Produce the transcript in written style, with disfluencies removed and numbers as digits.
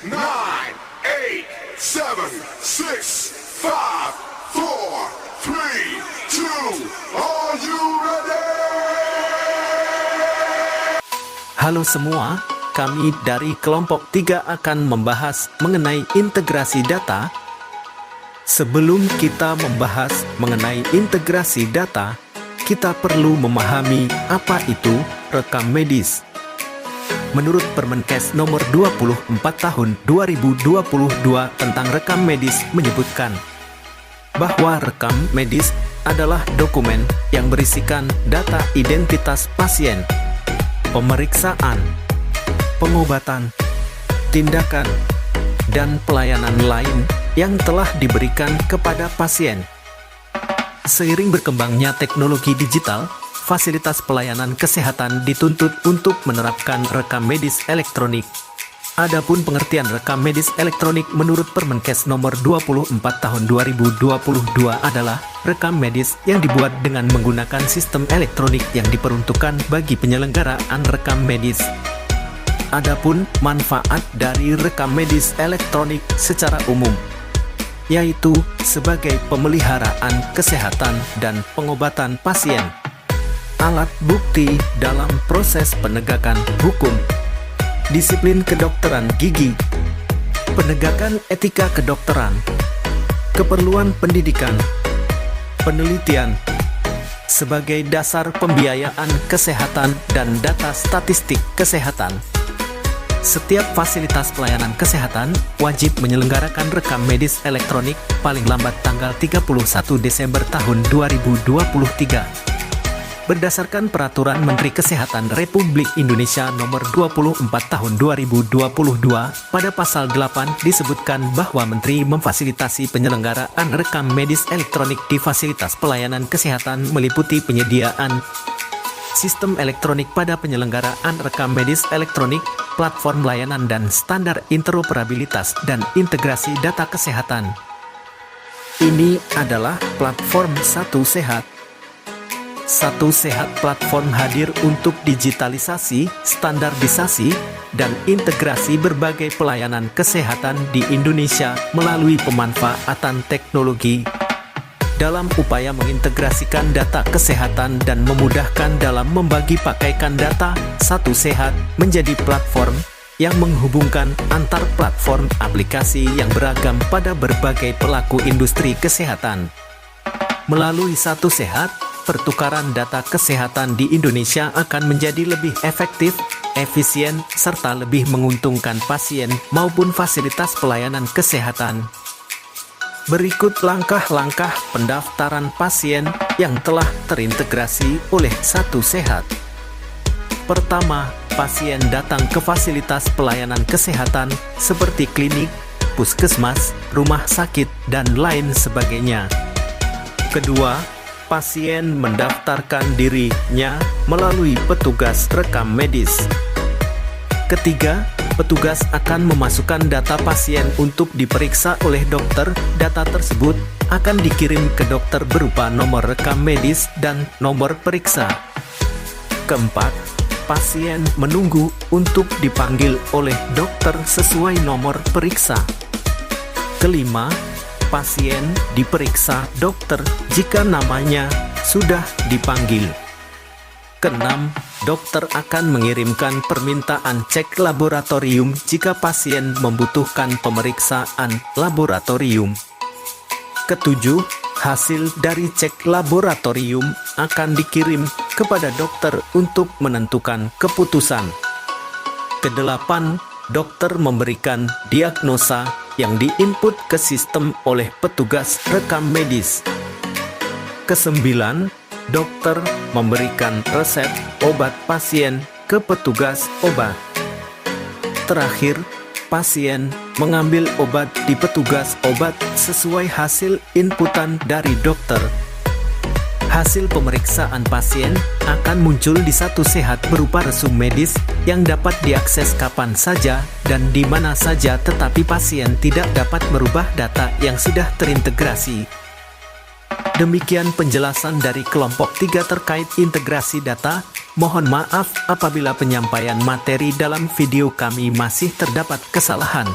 nine, eight, seven, six, five, four, three, two. Are you ready? Halo semua, kami dari kelompok 3 akan membahas mengenai integrasi data. Sebelum kita membahas mengenai integrasi data, kita perlu memahami apa itu rekam medis. Menurut Permenkes nomor 24 tahun 2022 tentang rekam medis menyebutkan bahwa rekam medis adalah dokumen yang berisikan data identitas pasien, pemeriksaan, pengobatan, tindakan, dan pelayanan lain yang telah diberikan kepada pasien. Seiring berkembangnya teknologi digital, fasilitas pelayanan kesehatan dituntut untuk menerapkan rekam medis elektronik. Adapun pengertian rekam medis elektronik menurut Permenkes nomor 24 tahun 2022 adalah rekam medis yang dibuat dengan menggunakan sistem elektronik yang diperuntukkan bagi penyelenggaraan rekam medis. Adapun manfaat dari rekam medis elektronik secara umum, yaitu sebagai pemeliharaan kesehatan dan pengobatan pasien, alat bukti dalam proses penegakan hukum, disiplin kedokteran gigi, penegakan etika kedokteran, keperluan pendidikan, penelitian, sebagai dasar pembiayaan kesehatan dan data statistik kesehatan. Setiap fasilitas pelayanan kesehatan wajib menyelenggarakan rekam medis elektronik paling lambat tanggal 31 Desember tahun 2023. Berdasarkan Peraturan Menteri Kesehatan Republik Indonesia Nomor 24 Tahun 2022, pada pasal 8 disebutkan bahwa Menteri memfasilitasi penyelenggaraan rekam medis elektronik di fasilitas pelayanan kesehatan meliputi penyediaan sistem elektronik pada penyelenggaraan rekam medis elektronik, platform layanan dan standar interoperabilitas dan integrasi data kesehatan. Ini adalah platform Satu Sehat. Satu Sehat platform hadir untuk digitalisasi, standarisasi, dan integrasi berbagai pelayanan kesehatan di Indonesia melalui pemanfaatan teknologi dalam upaya mengintegrasikan data kesehatan dan memudahkan dalam membagi pakaikan data. Satu Sehat menjadi platform yang menghubungkan antar platform aplikasi yang beragam pada berbagai pelaku industri kesehatan. Melalui Satu Sehat, pertukaran data kesehatan di Indonesia akan menjadi lebih efektif, efisien, serta lebih menguntungkan pasien maupun fasilitas pelayanan kesehatan. Berikut langkah-langkah pendaftaran pasien yang telah terintegrasi oleh Satu Sehat. Pertama, pasien datang ke fasilitas pelayanan kesehatan seperti klinik, puskesmas, rumah sakit, dan lain sebagainya. Kedua, pasien mendaftarkan dirinya melalui petugas rekam medis. Ketiga, petugas akan memasukkan data pasien untuk diperiksa oleh dokter. Data tersebut akan dikirim ke dokter berupa nomor rekam medis dan nomor periksa. Keempat, pasien menunggu untuk dipanggil oleh dokter sesuai nomor periksa. Kelima, pasien diperiksa dokter jika namanya sudah dipanggil. Keenam, dokter akan mengirimkan permintaan cek laboratorium jika pasien membutuhkan pemeriksaan laboratorium. Ketujuh, hasil dari cek laboratorium akan dikirim kepada dokter untuk menentukan keputusan. Kedelapan, dokter memberikan diagnosa yang diinput ke sistem oleh petugas rekam medis. Kesembilan, dokter memberikan resep obat pasien ke petugas obat. Terakhir, pasien mengambil obat di petugas obat sesuai hasil inputan dari dokter. Hasil pemeriksaan pasien akan muncul di Satu Sehat berupa resum medis yang dapat diakses kapan saja dan di mana saja, tetapi pasien tidak dapat merubah data yang sudah terintegrasi. Demikian penjelasan dari kelompok 3 terkait integrasi data. Mohon maaf apabila penyampaian materi dalam video kami masih terdapat kesalahan.